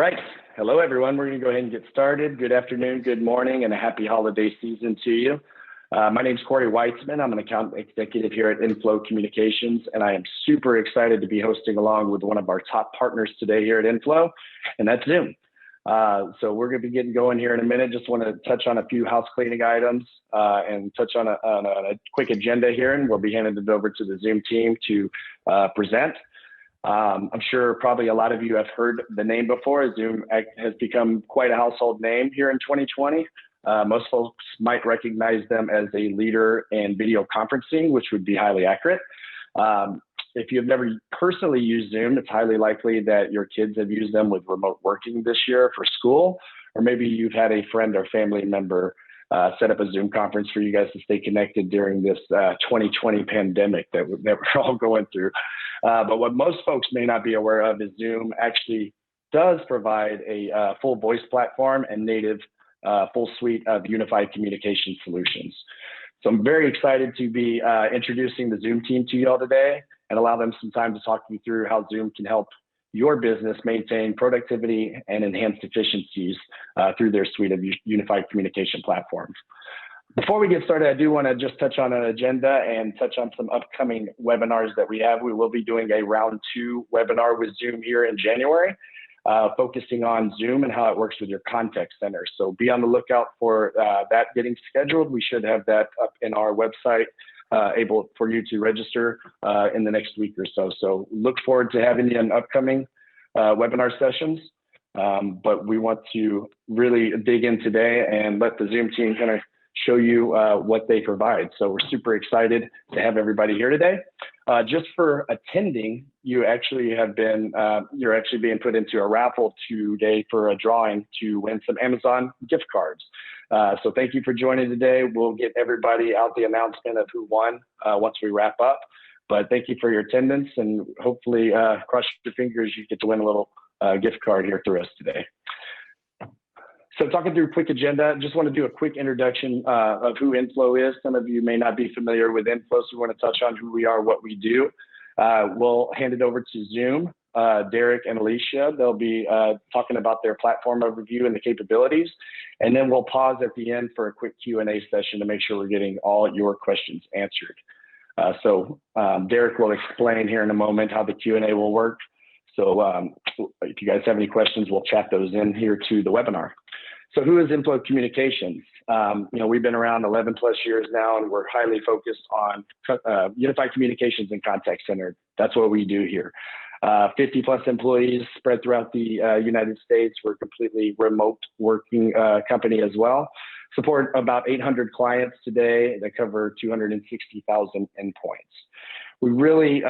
right. Hello, everyone. We're going to go ahead and get started. Good afternoon, good morning, and a happy holiday season to you. My name is Corey Weitzman. I'm an account executive here at Inflow Communications, and I am super excited to be hosting along with one of our top partners today here at Inflow, and that's Zoom. So we're going to be getting going here in a minute. Just want to touch on a few house cleaning items and touch on a quick agenda here, and we'll be handing it over to the Zoom team to present. I'm sure probably a lot of you have heard the name before. Zoom has become quite a household name here in 2020. Most folks might recognize them as a leader in video conferencing, which would be highly accurate. If you've never personally used Zoom, it's highly likely that your kids have used them with remote working this year for school, or maybe you've had a friend or family member set up a Zoom conference for you guys to stay connected during this 2020 pandemic that we're all going through. But what most folks may not be aware of is Zoom actually does provide a full voice platform and native full suite of unified communication solutions. So I'm very excited to be introducing the Zoom team to you all today and allow them some time to talk you through how Zoom can help your business maintain productivity and enhanced efficiencies through their suite of unified communication platforms. Before we get started, I do want to just touch on an agenda and touch on some upcoming webinars that we have. We will be doing a round 2 webinar with Zoom here in January, focusing on Zoom and how it works with your contact center. So be on the lookout for that getting scheduled. We should have that up in our website, able for you to register in the next week or so. So look forward to having you in upcoming webinar sessions. But we want to really dig in today and let the Zoom team kind of show you what they provide. So we're super excited to have everybody here today. Just for attending, you actually have been, you're actually being put into a raffle today for a drawing to win some Amazon gift cards. So thank you for joining today. We'll get everybody out the announcement of who won once we wrap up. But thank you for your attendance, and hopefully cross your fingers you get to win a little gift card here through us today. So talking through a quick agenda, just want to do a quick introduction of who Inflow is. Some of you may not be familiar with Inflow, so we want to touch on who we are, what we do. We'll hand it over to Zoom, Derek and Alicia. They'll be talking about their platform overview and the capabilities. And then we'll pause at the end for a quick Q&A session to make sure we're getting all your questions answered. So Derek will explain here in a moment how the Q&A will work. So if you guys have any questions, we'll chat those in here to the webinar. So who is Inflow Communications? We've been around 11 plus years now, and we're highly focused on unified communications and contact center. That's what we do here. 50 plus employees spread throughout the United States. We're a completely remote working company as well. Support about 800 clients today that cover 260,000 endpoints. We really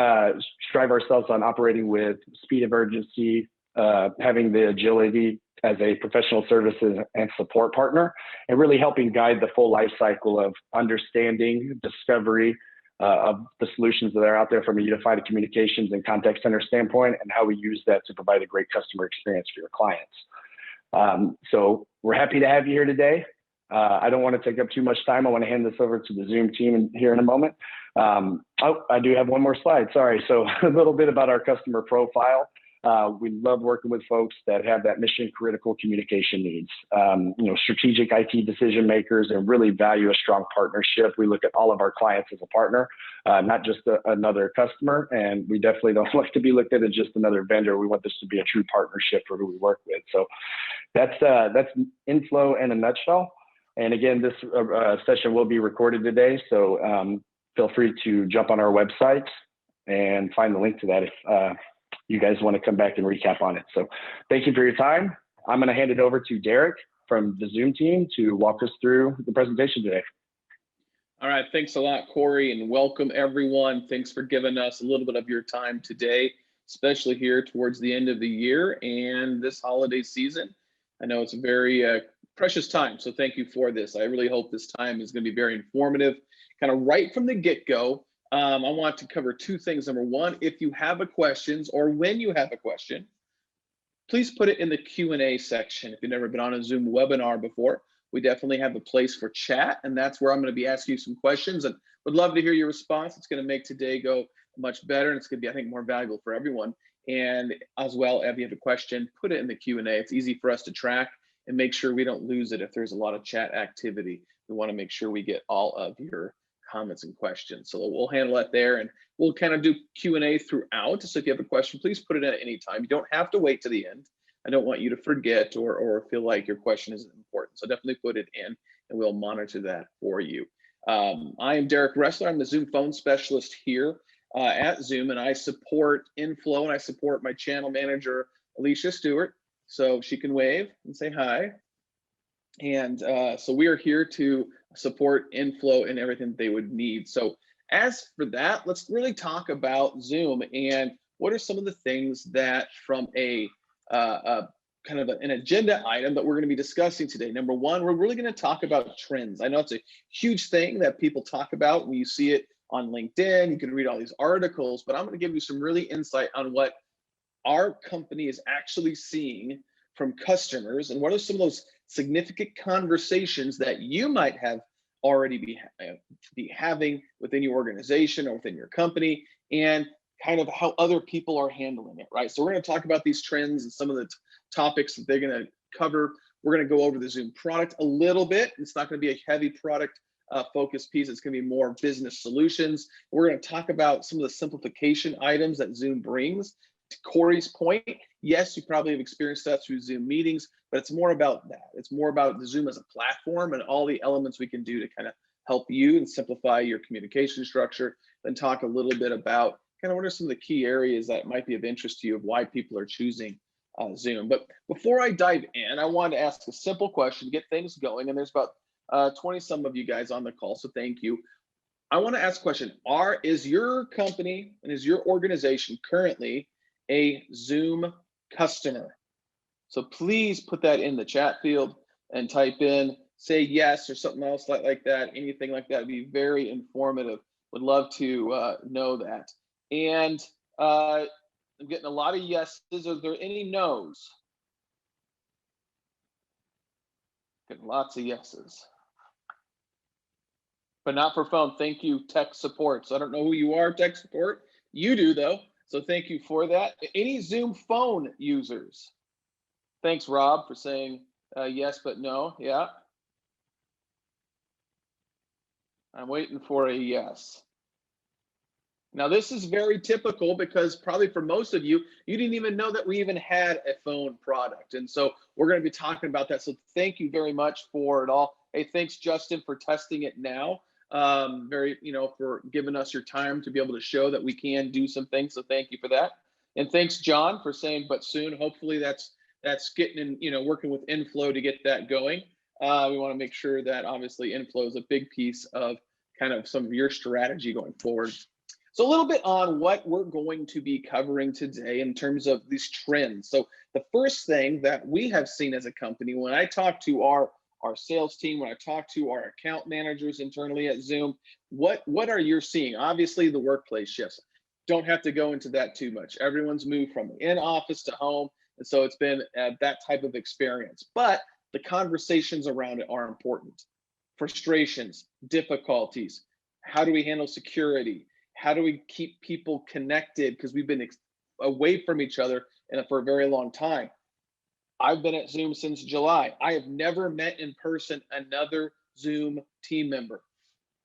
strive ourselves on operating with speed of urgency, having the agility as a professional services and support partner, and really helping guide the full life cycle of understanding, discovery of the solutions that are out there from a unified communications and contact center standpoint, and how we use that to provide a great customer experience for your clients. So we're happy to have you here today. I don't want to take up too much time. I want to hand this over to the Zoom team here in a moment. I do have one more slide, sorry. So a little bit about our customer profile. We love working with folks that have that mission critical communication needs, strategic IT decision makers, and really value a strong partnership. We look at all of our clients as a partner, not just another customer. And we definitely don't like to be looked at as just another vendor. We want this to be a true partnership for who we work with. So that's Inflow in a nutshell. And again, this session will be recorded today. So feel free to jump on our website and find the link to that if you guys want to come back and recap on it. So thank you for your time. I'm going to hand it over to Derek from the Zoom team to walk us through the presentation today. All right, thanks a lot, Corey, and welcome everyone. Thanks for giving us a little bit of your time today, especially here towards the end of the year and this holiday season. I know it's a very precious time, so thank you for this. I really hope this time is going to be very informative, kind of right from the get-go. I want to cover 2 things. Number 1, if you have a questions or when you have a question, please put it in the Q&A section. If you've never been on a Zoom webinar before, we definitely have a place for chat, and that's where I'm going to be asking you some questions, and would love to hear your response. It's going to make today go much better, and it's going to be, I think, more valuable for everyone. And as well, if you have a question, put it in the Q&A. It's easy for us to track and make sure we don't lose it if there's a lot of chat activity. We want to make sure we get all of your comments and questions. So we'll handle that there, and we'll kind of do Q&A throughout. So if you have a question, please put it in at any time. You don't have to wait to the end. I don't want you to forget or feel like your question isn't important. So definitely put it in, and we'll monitor that for you. I am Derek Ressler. I'm the Zoom phone specialist here at Zoom, and I support Inflow, and I support my channel manager, Alicia Stewart. So she can wave and say hi. And so we are here to support Inflow and everything they would need. So as for that, let's really talk about Zoom and what are some of the things that from a kind of an agenda item that we're going to be discussing today. Number one, we're really going to talk about trends. I know it's a huge thing that people talk about when you see it on LinkedIn. You can read all these articles, but I'm going to give you some really insight on what our company is actually seeing from customers and what are some of those significant conversations that you might have already be having within your organization or within your company, and kind of how other people are handling it, right? So we're going to talk about these trends and some of the topics that they're going to cover. We're going to go over the Zoom product a little bit. It's not going to be a heavy product focused piece. It's going to be more business solutions. We're going to talk about some of the simplification items that Zoom brings. To Corey's point, yes, you probably have experienced that through Zoom meetings, but it's more about that. It's more about the Zoom as a platform and all the elements we can do to kind of help you and simplify your communication structure. Then talk a little bit about kind of what are some of the key areas that might be of interest to you of why people are choosing Zoom. But before I dive in, I wanted to ask a simple question to get things going. And there's about 20 some of you guys on the call, so thank you. I want to ask a question. Is your company and is your organization currently a Zoom customer? So please put that in the chat field and type in, say yes or something else like that. Anything like that would be very informative. Would love to know that. And I'm getting a lot of yeses. Are there any nos? Getting lots of yeses. But not for phone. Thank you, tech support. So I don't know who you are, tech support. You do, though. So thank you for that. Any Zoom phone users? Thanks, Rob, for saying yes, but no. Yeah. I'm waiting for a yes. Now, this is very typical because probably for most of you, you didn't even know that we even had a phone product. And so we're going to be talking about that. So thank you very much for it all. Hey, thanks, Justin, for testing it now. For giving us your time to be able to show that we can do some things. So thank you for that. And thanks, John, for saying, but soon. Hopefully that's getting in, working with Inflow to get that going. We want to make sure that obviously Inflow is a big piece of kind of some of your strategy going forward. So a little bit on what we're going to be covering today in terms of these trends. So the first thing that we have seen as a company, when I talk to our sales team, when I talk to our account managers internally at Zoom, what are you seeing? Obviously, the workplace shifts. Don't have to go into that too much. Everyone's moved from in office to home. And so it's been that type of experience. But the conversations around it are important. Frustrations, difficulties. How do we handle security? How do we keep people connected? Because we've been away from each other for a very long time. I've been at Zoom since July. I have never met in person another Zoom team member.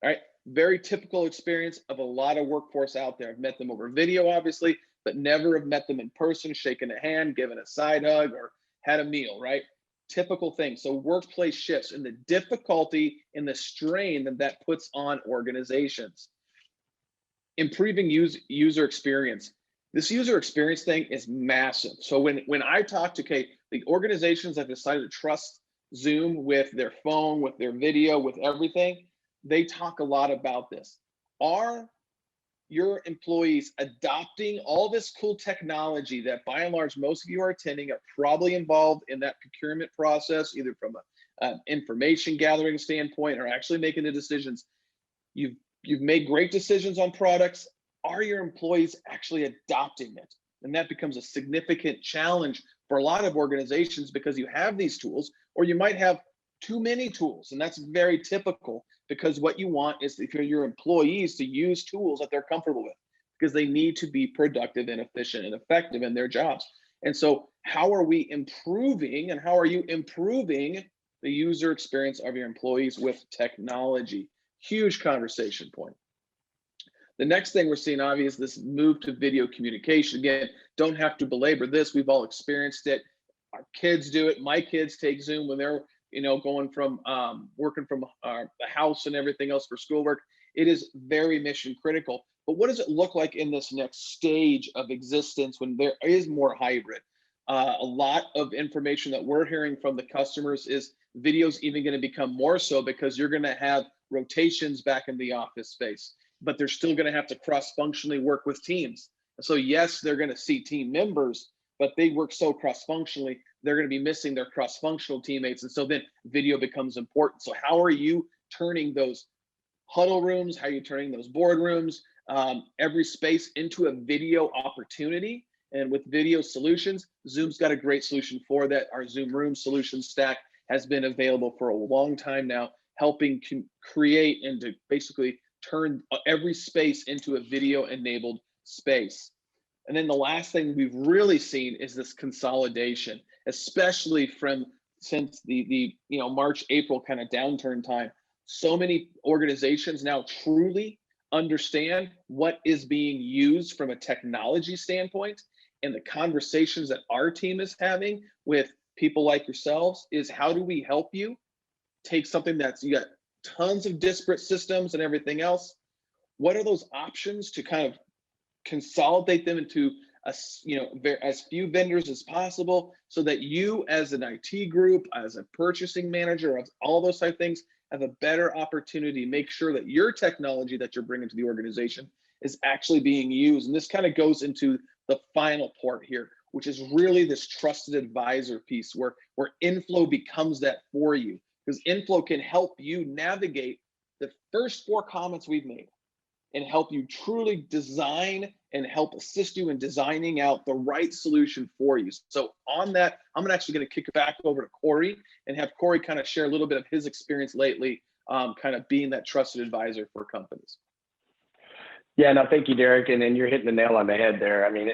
All right, very typical experience of a lot of workforce out there. I've met them over video, obviously, but never have met them in person, shaken a hand, given a side hug, or had a meal, right? Typical thing. So workplace shifts and the difficulty and the strain that puts on organizations. Improving user experience. This user experience thing is massive. So when I talk to the organizations that decided to trust Zoom with their phone, with their video, with everything, they talk a lot about this. Are your employees adopting all this cool technology that by and large most of you are attending, are probably involved in that procurement process, either from an information gathering standpoint or actually making the decisions? You've made great decisions on products. Are your employees actually adopting it? And that becomes a significant challenge for a lot of organizations because you have these tools, or you might have too many tools. And that's very typical because what you want is for your employees to use tools that they're comfortable with. because they need to be productive and efficient and effective in their jobs. And so how are we improving, and how are you improving the user experience of your employees with technology? Huge conversation point. The next thing we're seeing, obviously, is this move to video communication. Again, don't have to belabor this. We've all experienced it. Our kids do it. My kids take Zoom when they're, going from working from the house and everything else for schoolwork. It is very mission critical. But what does it look like in this next stage of existence when there is more hybrid? A lot of information that we're hearing from the customers is video's even going to become more so, because you're going to have rotations back in the office space, but they're still going to have to cross-functionally work with teams. So yes, they're going to see team members, but they work so cross-functionally, they're going to be missing their cross-functional teammates. And so then video becomes important. So how are you turning those huddle rooms? How are you turning those boardrooms, every space into a video opportunity? And with video solutions, Zoom's got a great solution for that. Our Zoom Room solution stack has been available for a long time now, helping create and to basically turn every space into a video-enabled space. And then the last thing we've really seen is this consolidation, especially since the March, April kind of downturn time. So many organizations now truly understand what is being used from a technology standpoint, and the conversations that our team is having with people like yourselves is, how do we help you take something that's, you got tons of disparate systems and everything else. What are those options to kind of consolidate them into as few vendors as possible, so that you as an IT group, as a purchasing manager, of all those type of things, have a better opportunity to make sure that your technology that you're bringing to the organization is actually being used. And this kind of goes into the final part here, which is really this trusted advisor piece, where Inflow becomes that for you, because Inflow can help you navigate the first 4 comments we've made and help you truly design and help assist you in designing out the right solution for you. So on that, I'm actually going to kick it back over to Corey and have Corey kind of share a little bit of his experience lately, kind of being that trusted advisor for companies. Yeah, no, thank you, Derek. And then you're hitting the nail on the head there. I mean,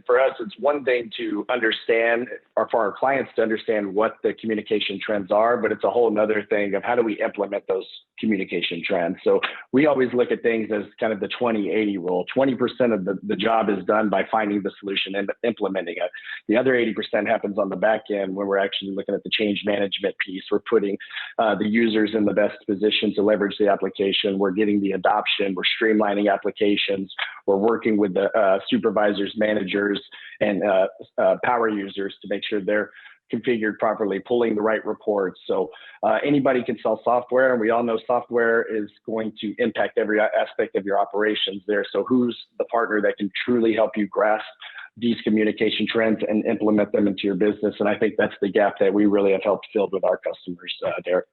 for us, it's one thing to understand, or for our clients to understand what the communication trends are, but it's a whole nother thing of how do we implement those communication trends. So we always look at things as kind of the 20-80 rule. 20% of the job is done by finding the solution and implementing it. The other 80% happens on the back end, when we're actually looking at the change management piece. We're putting the users in the best position to leverage the application. We're getting the adoption. We're streamlining applications. We're working with the supervisors, managers, and power users to make sure they're configured properly, pulling the right reports. So anybody can sell software, and we all know software is going to impact every aspect of your operations there. So who's the partner that can truly help you grasp these communication trends and implement them into your business? And I think that's the gap that we really have helped fill with our customers, Derek.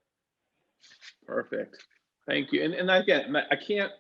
Perfect. Thank you. And again, I can't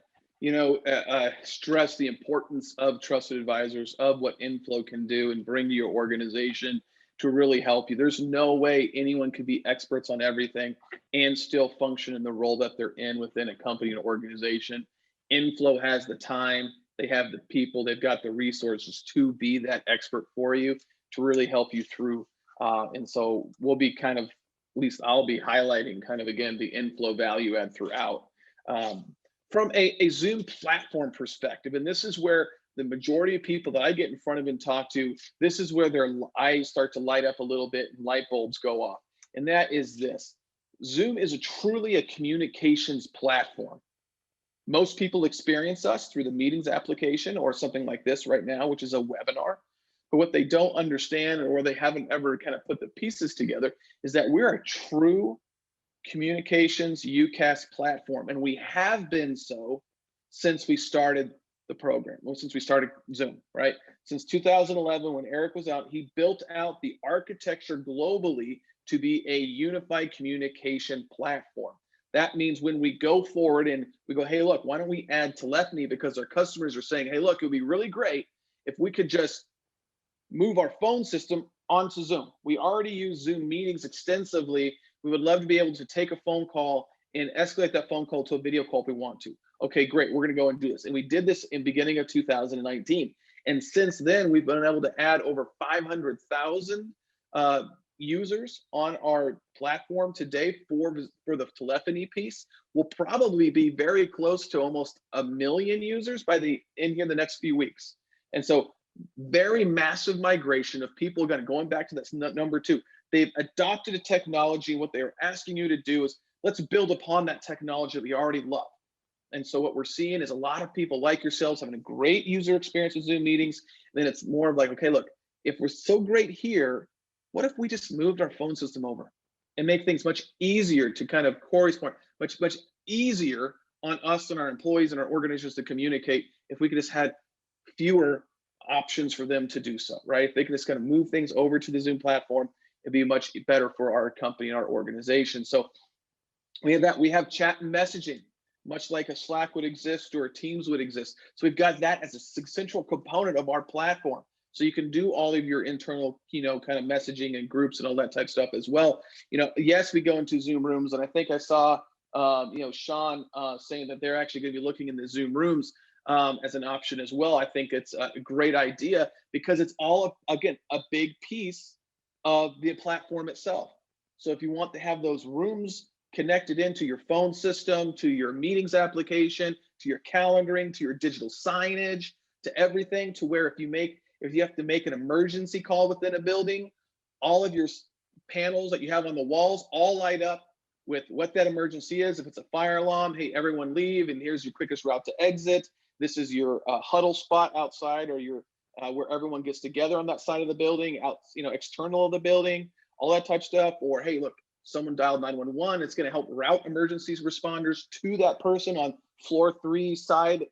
stress the importance of trusted advisors, of what Inflow can do and bring to your organization to really help you. There's no way anyone could be experts on everything and still function in the role that they're in within a company and organization. Inflow has the time, they have the people, they've got the resources to be that expert for you, to really help you through. And so we'll be kind of, at least I'll be highlighting kind of, again, the Inflow value add throughout. From a Zoom platform perspective, and this is where the majority of people that I get in front of and talk to, this is where their eyes start to light up a little bit and light bulbs go off. And that is this: Zoom is truly a communications platform. Most people experience us through the meetings application or something like this right now, which is a webinar. But what they don't understand, or they haven't ever kind of put the pieces together, is that we're a true communications UCaaS platform, and we have been so since we started the program. Well, since we started Zoom, right? Since 2011, when Eric was out, he built out the architecture globally to be a unified communication platform. That means when we go forward and we go, hey, look, why don't we add telephony? Because our customers are saying, hey, look, it would be really great if we could just move our phone system onto Zoom. We already use Zoom meetings extensively. We would love to be able to take a phone call and escalate that phone call to a video call if we want to. Okay, great, we're gonna go and do this. And we did this in beginning of 2019. And since then, we've been able to add over 500,000 users on our platform today for the telephony piece. We'll probably be very close to almost 1 million users by the next few weeks. And so very massive migration of people going back to this number two. They've adopted a technology. What they're asking you to do is let's build upon that technology that we already love. And so what we're seeing is a lot of people like yourselves having a great user experience with Zoom meetings. And then it's more of like, okay, look, if we're so great here, what if we just moved our phone system over and make things much easier to kind of Corey's point, much easier on us and our employees and our organizations to communicate if we could just had fewer options for them to do so, right? If they could just kind of move things over to the Zoom platform, it'd be much better for our company and our organization. So we have that. We have chat and messaging, much like a Slack would exist or a Teams would exist. So we've got that as a central component of our platform. So you can do all of your internal, kind of messaging and groups and all that type of stuff as well. Yes, we go into Zoom rooms, and I think I saw, Sean saying that they're actually going to be looking in the Zoom rooms as an option as well. I think it's a great idea because it's all, again, a big piece of the platform itself. So if you want to have those rooms connected into your phone system, to your meetings application, to your calendaring, to your digital signage, to everything, to where if you have to make an emergency call within a building, all of your panels that you have on the walls all light up with what that emergency is. If it's a fire alarm, hey, everyone leave, and here's your quickest route to exit. This is your huddle spot outside, or your where everyone gets together on that side of the building, out, external of the building, all that type of stuff. Or hey, look, someone dialed 911. It's going to help route emergencies responders to that person on floor 3 side,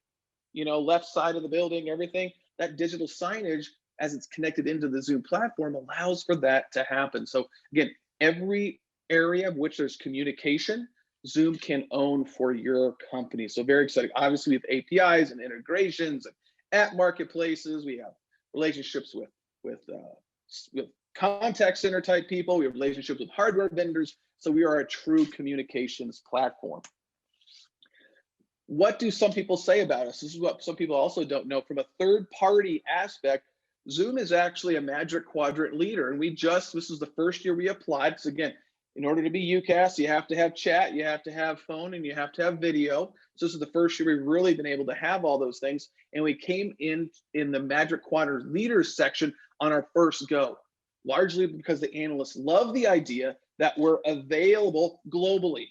left side of the building, everything. That digital signage, as it's connected into the Zoom platform, allows for that to happen. So again, every area of which there's communication, Zoom can own for your company. So very exciting. Obviously, we have APIs and integrations and at marketplaces. We have relationships with contact center type people. We have relationships with hardware vendors. So we are a true communications platform. What do some people say about us? This is what some people also don't know. From a third-party aspect, Zoom is actually a Magic Quadrant leader. And this is the first year we applied. Because again, in order to be UCAS, you have to have chat, you have to have phone, and you have to have video. So this is the first year we've really been able to have all those things. And we came in the Magic Quadrant leaders section on our first go, largely because the analysts love the idea that we're available globally.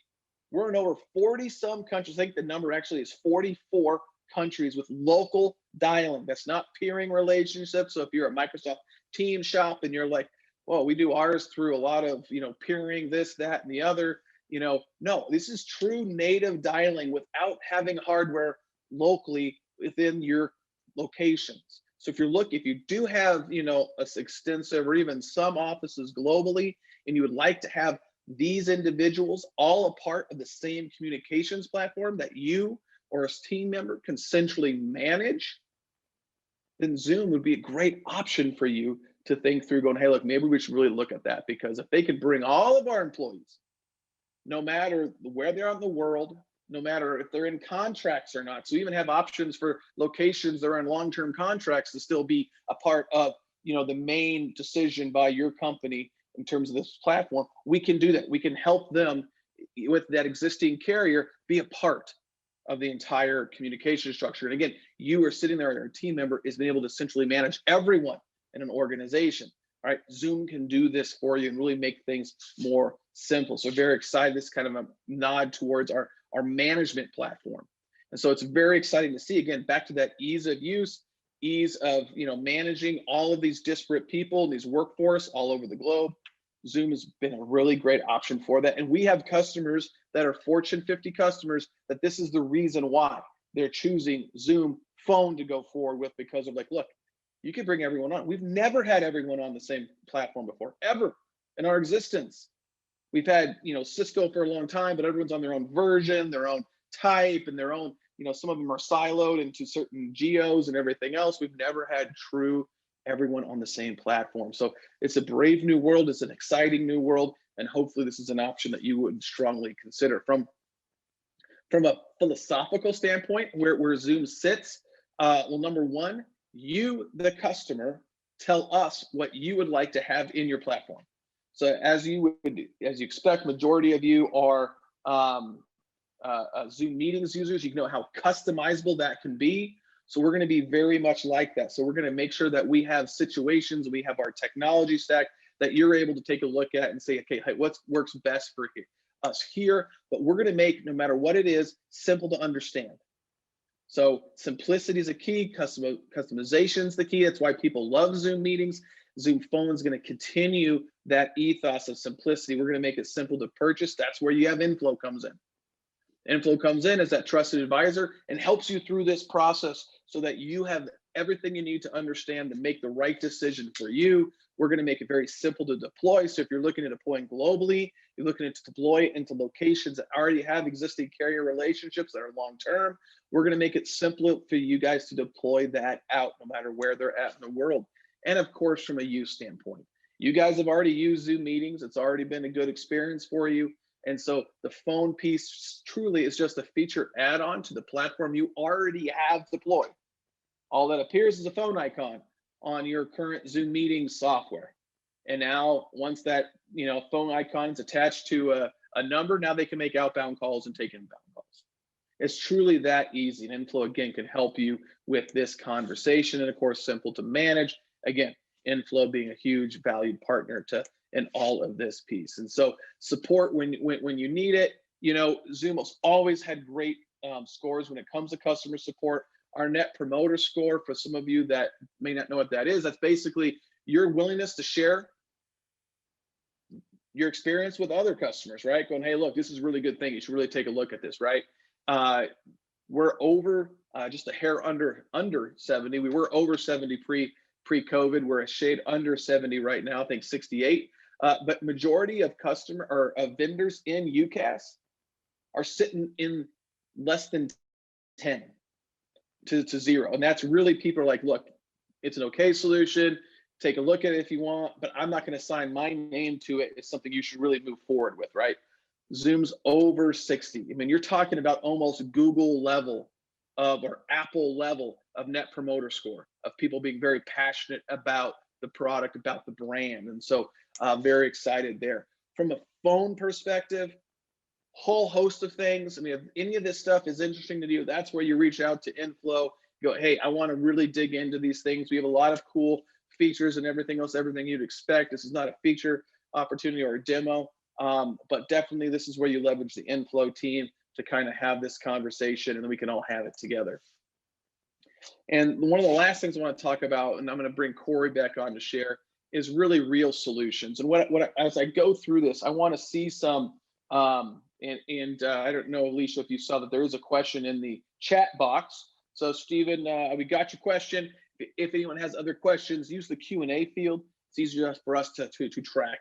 We're in over 40 some countries. I think the number actually is 44 countries with local dialing. That's not peering relationships. So if you're a Microsoft Teams shop and you're like, well, we do ours through a lot of, peering, this, that, and the other, no, this is true native dialing without having hardware locally within your locations. So if you do have, a extensive or even some offices globally, and you would like to have these individuals all a part of the same communications platform that you or a team member can centrally manage, then Zoom would be a great option for you to think through going, hey, look, maybe we should really look at that, because if they could bring all of our employees, no matter where they are in the world, no matter if they're in contracts or not, so we even have options for locations that are in long-term contracts to still be a part of, the main decision by your company in terms of this platform. We can do that. We can help them with that existing carrier be a part of the entire communication structure. And again, you are sitting there, your team member is being able to centrally manage everyone in an organization. All right, Zoom can do this for you and really make things more simple. So very excited. This is kind of a nod towards our management platform. And so it's very exciting to see, again, back to that ease of use, ease of managing all of these disparate people, these workforce all over the globe. Zoom has been a really great option for that. And we have customers that are Fortune 50 customers that this is the reason why they're choosing Zoom Phone to go forward with, because of like, look, you can bring everyone on. We've never had everyone on the same platform before, ever in our existence. We've had, Cisco for a long time, but everyone's on their own version, their own type, and their own, some of them are siloed into certain geos and everything else. We've never had true everyone on the same platform. So it's a brave new world. It's an exciting new world. And hopefully this is an option that you would strongly consider. From From a philosophical standpoint, where Zoom sits, well, number one, you, the customer, tell us what you would like to have in your platform. So as you expect, majority of you are Zoom meetings users. You know how customizable that can be. So we're going to be very much like that. So we're going to make sure that we have situations, we have our technology stack that you're able to take a look at and say, okay, hey, what works best for us here? But we're going to make, no matter what it is, simple to understand. So simplicity is a key, customization is the key. That's why people love Zoom meetings. Zoom Phone is going to continue that ethos of simplicity. We're going to make it simple to purchase. That's where you have Inflow comes in. Inflow comes in as that trusted advisor and helps you through this process so that you have everything you need to understand to make the right decision for you. We're going to make it very simple to deploy. So if you're looking at deploying globally, you're looking to deploy into locations that already have existing carrier relationships that are long-term, we're going to make it simple for you guys to deploy that out no matter where they're at in the world. And of course, from a use standpoint, you guys have already used Zoom meetings. It's already been a good experience for you. And so the phone piece truly is just a feature add-on to the platform you already have deployed. All that appears is a phone icon on your current Zoom meeting software. And now once that phone icon is attached to a number, now they can make outbound calls and take inbound calls. It's truly that easy. And Inflow, again, can help you with this conversation. And of course, simple to manage. Again, Inflow being a huge valued partner in all of this piece. And so support when you need it. Zoom has always had great scores when it comes to customer support. Our net promoter score, for some of you that may not know what that is, that's basically your willingness to share your experience with other customers, right? Going, hey, look, this is a really good thing. You should really take a look at this, right? We're over just a hair under 70. We were over 70 pre-COVID. We're a shade under 70 right now, I think 68. But majority of of vendors in UCaaS are sitting in less than 10 to 0. And that's really, people are like, look, it's an okay solution. Take a look at it if you want, but I'm not going to sign my name to it. It's something you should really move forward with, right? Zoom's over 60. I mean, you're talking about almost Google level or Apple level of net promoter score, of people being very passionate about the product, about the brand. And so very excited there. From a phone perspective, whole host of things. I mean, if any of this stuff is interesting to you, that's where you reach out to Inflow. Go, hey, I want to really dig into these things. We have a lot of cool features and everything else, everything you'd expect. This is not a feature opportunity or a demo, but definitely this is where you leverage the Inflow team to kind of have this conversation, and then we can all have it together. And one of the last things I want to talk about, and I'm going to bring Corey back on to share, is really real solutions. And as I go through this, I want to see some, I don't know, Alicia, if you saw that there is a question in the chat box. So Stephen, we got your question. If anyone has other questions, use the Q&A field. It's easier for us to track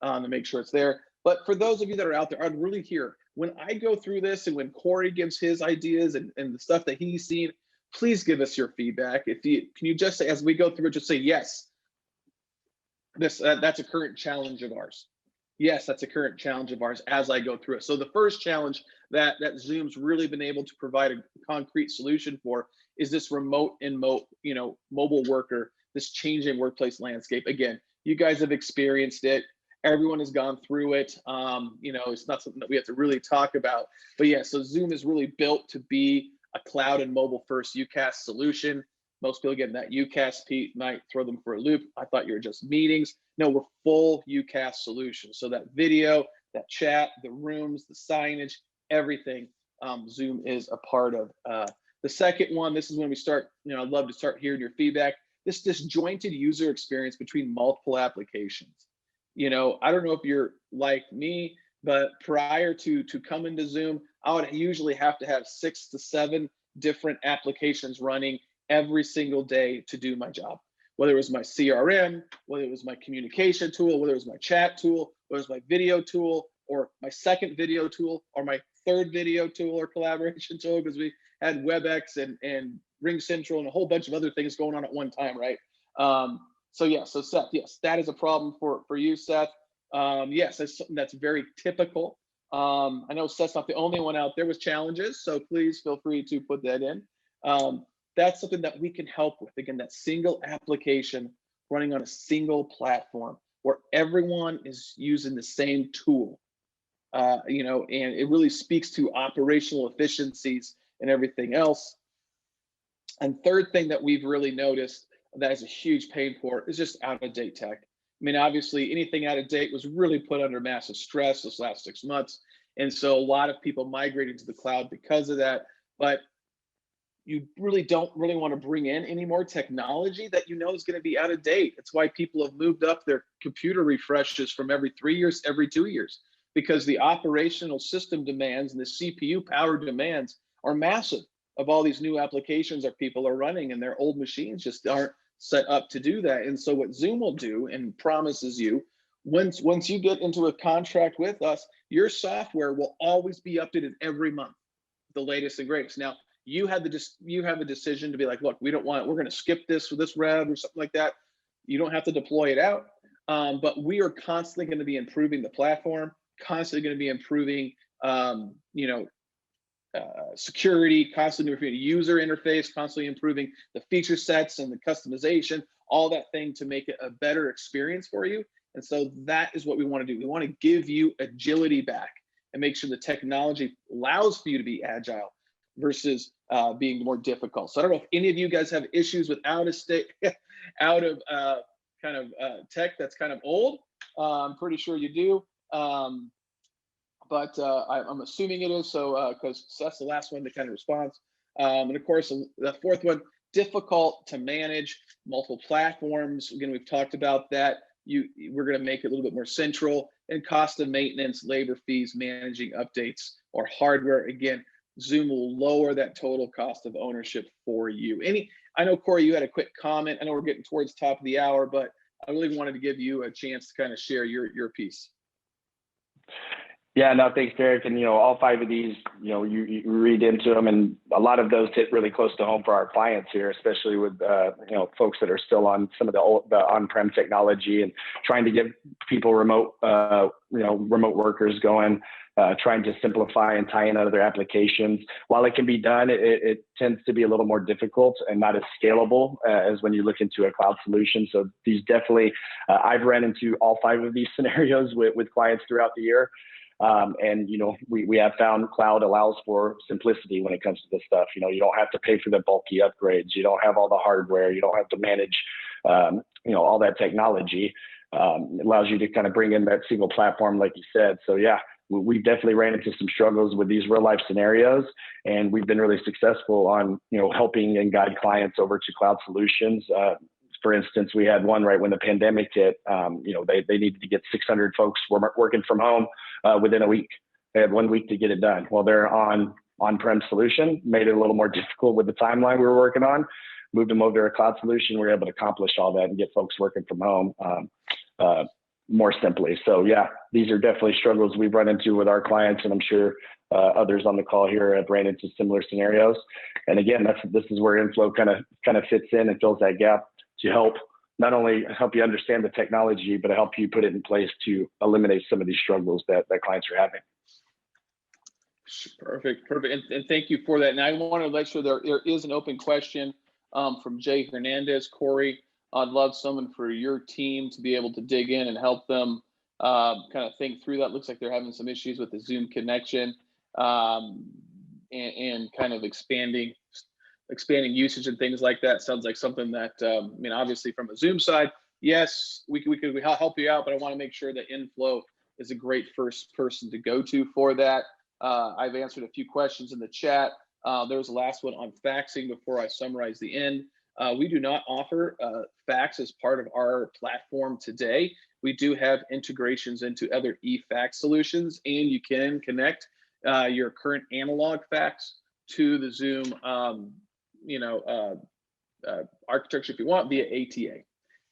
to make sure it's there. But for those of you that are out there, I'd really hear, when I go through this and when Corey gives his ideas and the stuff that he's seen, please give us your feedback. Can you just say, as we go through it, just say, yes, that's a current challenge of ours. Yes, that's a current challenge of ours as I go through it. So the first challenge that Zoom's really been able to provide a concrete solution for is this remote and mobile worker, this changing workplace landscape. Again, you guys have experienced it. Everyone has gone through it. It's not something that we have to really talk about. But yeah, so Zoom is really built to be a cloud and mobile first UCaaS solution. Most people getting that UCaaS piece might throw them for a loop. I thought you were just meetings. No, we're full UCaaS solution. So that video, that chat, the rooms, the signage, everything, Zoom is a part of. The second one, this is when we start, I'd love to start hearing your feedback. This disjointed user experience between multiple applications. I don't know if you're like me, but prior to coming to Zoom, I would usually have to have 6 to 7 different applications running every single day to do my job. Whether it was my CRM, whether it was my communication tool, whether it was my chat tool, whether it was my video tool, or my second video tool, or my third video tool or collaboration tool, because we had WebEx and Ring Central and a whole bunch of other things going on at one time, right? So Seth, yes, that is a problem for you, Seth. Yes, that's something that's very typical I know Seth's not the only one out there with challenges, so please feel free to put that in. That's something that we can help with. Again, that single application running on a single platform where everyone is using the same tool, you know, and it really speaks to operational efficiencies and everything else. And third thing that we've really noticed that is a huge pain point is just out of date tech. I mean, obviously anything out of date was really put under massive stress this last 6 months. And so a lot of people migrated to the cloud because of that. But you really don't really want to bring in any more technology that you know is going to be out of date. It's why people have moved up their computer refreshes from every 3 years, every 2 years, because the operational system demands and the CPU power demands are massive of all these new applications that people are running, and their old machines just aren't set up to do that. And so what Zoom will do and promises you, once you get into a contract with us, your software will always be updated every month, the latest and greatest. Now, you have a decision to be like, look, we don't want it. We're going to skip this with this rev or something like that. You don't have to deploy it out, but we are constantly going to be improving the platform, constantly going to be improving, you know, security, constantly improving the user interface, constantly improving the feature sets and the customization, all that thing to make it a better experience for you. And so that is what we want to do. We want to give you agility back and make sure the technology allows for you to be agile versus being more difficult. So I don't know if any of you guys have issues with out of tech that's kind of old. I'm pretty sure you do. But I'm assuming it is, so because that's the last one that kind of responds. And of course, the fourth one, difficult to manage, multiple platforms. Again, we've talked about that. We're going to make it a little bit more central, and cost of maintenance, labor fees, managing updates or hardware. Again, Zoom will lower that total cost of ownership for you. I know, Corey, you had a quick comment. I know we're getting towards the top of the hour, but I really wanted to give you a chance to kind of share your piece. Yeah, no, thanks, Derek. And, you know, all 5 of these, you know, you read into them, and a lot of those hit really close to home for our clients here, especially with, you know, folks that are still on some of the on-prem technology and trying to get people remote workers going, trying to simplify and tie in other applications. While it can be done, it tends to be a little more difficult and not as scalable as when you look into a cloud solution. So these definitely, I've ran into all 5 of these scenarios with clients throughout the year. And, you know, we have found cloud allows for simplicity when it comes to this stuff. You know, you don't have to pay for the bulky upgrades. You don't have all the hardware. You don't have to manage, you know, all that technology. It allows you to kind of bring in that single platform, like you said. So, yeah, we've definitely ran into some struggles with these real life scenarios, and we've been really successful on, you know, helping and guide clients over to cloud solutions. For instance, we had one right when the pandemic hit. You know, they needed to get 600 folks working from home within a week. They had 1 week to get it done. Well, they're on-prem solution, made it a little more difficult with the timeline we were working on. Moved them over to a cloud solution. We were able to accomplish all that and get folks working from home more simply. So yeah, these are definitely struggles we've run into with our clients, and I'm sure others on the call here have ran into similar scenarios. And again, this is where Inflow kind of fits in and fills that gap to help not only help you understand the technology, but help you put it in place to eliminate some of these struggles that clients are having. Perfect. And thank you for that. And I want to let sure there is an open question from Jay Hernandez. Corey, I'd love someone for your team to be able to dig in and help them kind of think through that. Looks like they're having some issues with the Zoom connection and kind of expanding usage and things like that. Sounds like something that, I mean, obviously from a Zoom side, yes, we could help you out, but I want to make sure that Inflow is a great first person to go to for that. I've answered a few questions in the chat. There was the last one on faxing before I summarize the end. We do not offer fax as part of our platform today. We do have integrations into other e-fax solutions, and you can connect your current analog fax to the Zoom architecture if you want via ATA.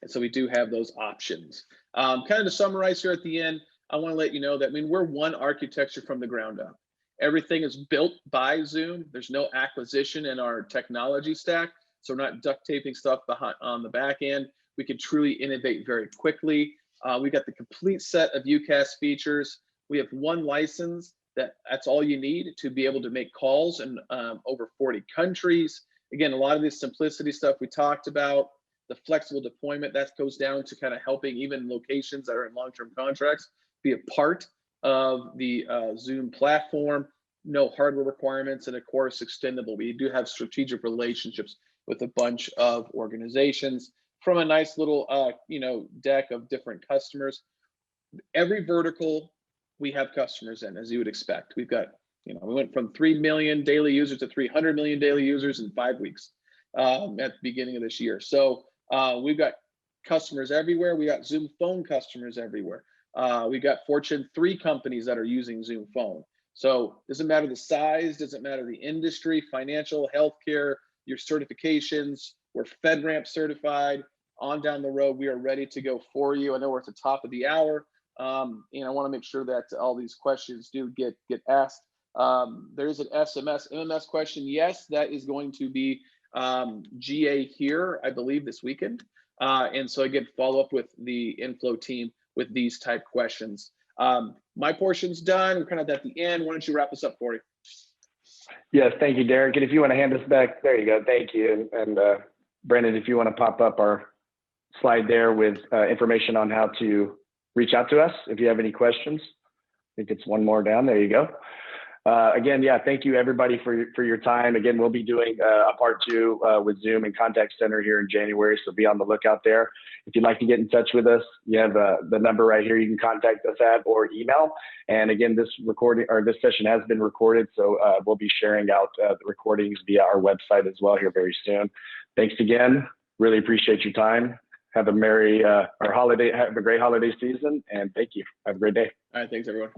And so we do have those options. Kind of to summarize here at the end, I want to let you know that, I mean, we're one architecture from the ground up. Everything is built by Zoom. There's no acquisition in our technology stack. So we're not duct taping stuff on the back end. We can truly innovate very quickly. We got the complete set of UCaaS features We have one license that's all you need to be able to make calls in over 40 countries. Again, a lot of this simplicity stuff we talked about, the flexible deployment, that goes down to kind of helping even locations that are in long-term contracts be a part of the Zoom platform. No hardware requirements, and of course, extendable. We do have strategic relationships with a bunch of organizations from a nice little deck of different customers. Every vertical we have customers in, as you would expect. We've got, we went from 3 million daily users to 300 million daily users in 5 weeks at the beginning of this year. So we've got customers everywhere. We got Zoom Phone customers everywhere. We got Fortune 3 companies that are using Zoom Phone. So doesn't matter the size, doesn't matter the industry, financial, healthcare, your certifications. We're FedRAMP certified. On down the road, we are ready to go for you. I know we're at the top of the hour. And I want to make sure that all these questions do get asked. There's an MMS question. Yes, that is going to be GA here, I believe, this weekend. And so again, follow up with the Inflow team with these type questions. My portion's done. We're kind of at the end. Why don't you wrap us up, Corey? Yes, thank you, Derek. And if you want to hand us back, there you go. Thank you. And Brendan, if you want to pop up our slide there with information on how to reach out to us if you have any questions. I think it's one more down. There you go. Again, yeah, thank you everybody for your time. Again, we'll be doing a part 2 with Zoom and Contact Center here in January, so be on the lookout there. If you'd like to get in touch with us, you have the number right here. You can contact us at or email. And again, this recording or this session has been recorded, so we'll be sharing out the recordings via our website as well here very soon. Thanks again. Really appreciate your time. Have a merry have a great holiday season, and thank you. Have a great day. All right, thanks everyone.